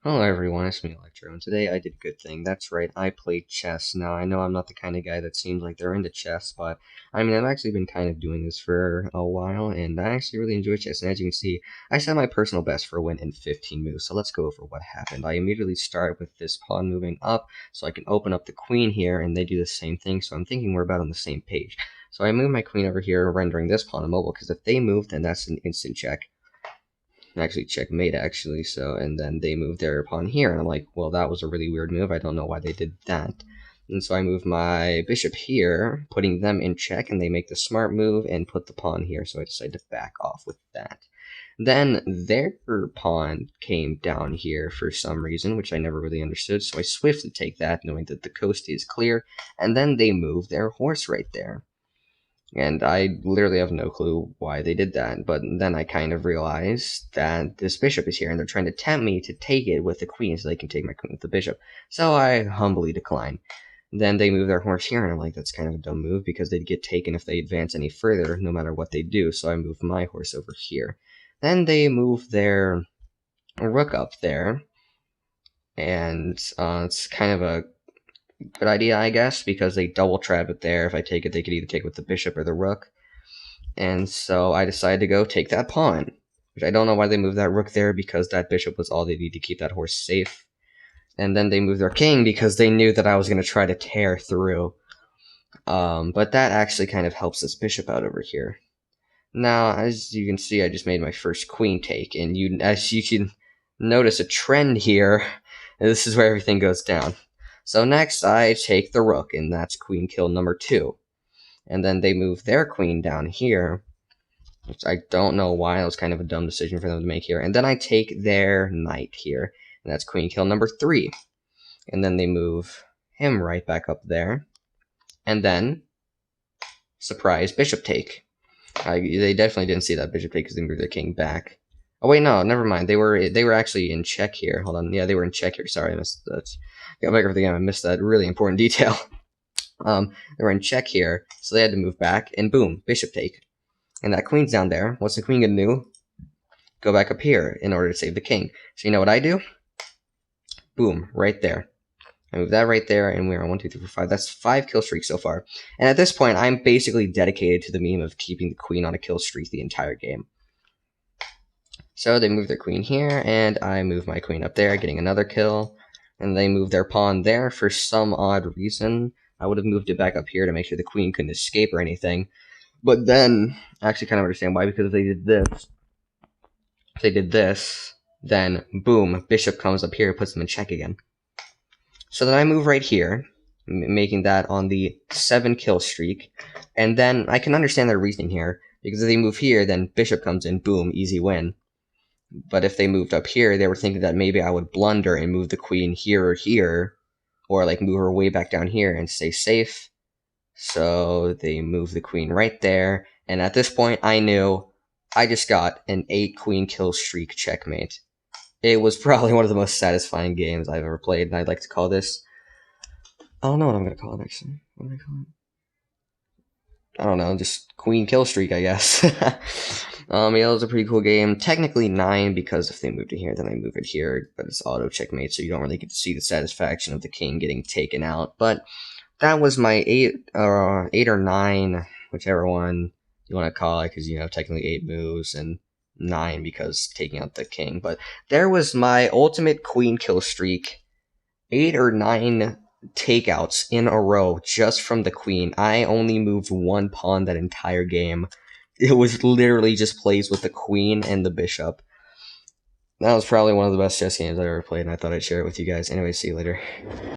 Hello everyone, it's me Electro, and today I did a good thing. That's right, I played chess. Now, I know I'm not the kind of guy that seems like they're into chess, but I mean, I've actually been kind of doing this for a while, and I actually really enjoy chess. And as you can see, I set my personal best for a win in 15 moves, so let's go over what happened. I immediately start with this pawn moving up, so I can open up the queen here, and they do the same thing, so I'm thinking we're about on the same page. So I move my queen over here, rendering this pawn immobile, because if they move, then that's an instant check. Actually checkmate actually, so and then they moved their pawn here, and I'm like, well, that was a really weird move. I don't know why they did that. And so I move my bishop here, putting them in check, and they make the smart move and put the pawn here, so I decide to back off with that. Then their pawn came down here for some reason, which I never really understood, so I swiftly take that, knowing that the coast is clear, and then they move their horse right there. And I literally have no clue why they did that, but then I kind of realized that this bishop is here, and they're trying to tempt me to take it with the queen so they can take my queen with the bishop. So I humbly decline. Then they move their horse here, and I'm like, that's kind of a dumb move, because they'd get taken if they advance any further, no matter what they do, so I move my horse over here. Then they move their rook up there, and it's kind of a good idea, I guess, because they double trap it there. If I take it, they could either take it with the bishop or the rook. And so I decided to go take that pawn, which I don't know why they moved that rook there, because that bishop was all they need to keep that horse safe. And then they moved their king because they knew that I was going to try to tear through. But that actually kind of helps this bishop out over here. Now, as you can see, I just made my first queen take, and as you can notice a trend here, this is where everything goes down. So next, I take the rook, and that's queen kill number 2. And then they move their queen down here, which I don't know why. It was kind of a dumb decision for them to make here. And then I take their knight here, and that's queen kill number 3. And then they move him right back up there. And then, surprise, bishop take. They definitely didn't see that bishop take because they moved their king back. Oh wait, no, never mind. They were actually in check here. Hold on, yeah, they were in check here. Sorry, I missed that. Got back over the game. I missed that really important detail. They were in check here, so they had to move back, and boom, bishop take. And that queen's down there. What's the queen gonna do? Go back up here in order to save the king. So you know what I do? Boom, right there. I move that right there, and we're on 1, 2, 3, 4, 5. That's 5 kill streaks so far. And at this point, I'm basically dedicated to the meme of keeping the queen on a kill streak the entire game. So they move their queen here, and I move my queen up there, getting another kill. And they move their pawn there for some odd reason. I would have moved it back up here to make sure the queen couldn't escape or anything. But then, I actually kind of understand why, because if they did this, then boom, bishop comes up here, puts them in check again. So then I move right here, making that on the 7 kill streak. And then I can understand their reasoning here, because if they move here, then bishop comes in, boom, easy win. But if they moved up here, they were thinking that maybe I would blunder and move the queen here or here, or like move her way back down here and stay safe. So they move the queen right there, and at this point I knew I just got an 8 queen kill streak checkmate. It was probably one of the most satisfying games I've ever played, and I'd like to call this, I don't know what I'm going to call it actually. What do I call it? I don't know, just queen kill streak, I guess. Yeah, it was a pretty cool game. Technically 9, because if they moved it here, then I move it here, but it's auto checkmate, so you don't really get to see the satisfaction of the king getting taken out. But that was my 8 or 9, whichever one you want to call it, because, you know, technically 8 moves, and 9 because taking out the king. But there was my ultimate queen kill streak. 8 or 9 takeouts in a row just from the queen. I only moved 1 pawn that entire game. It was literally just plays with the queen and the bishop. That was probably one of the best chess games I've ever played, and I thought I'd share it with you guys. Anyway, see you later.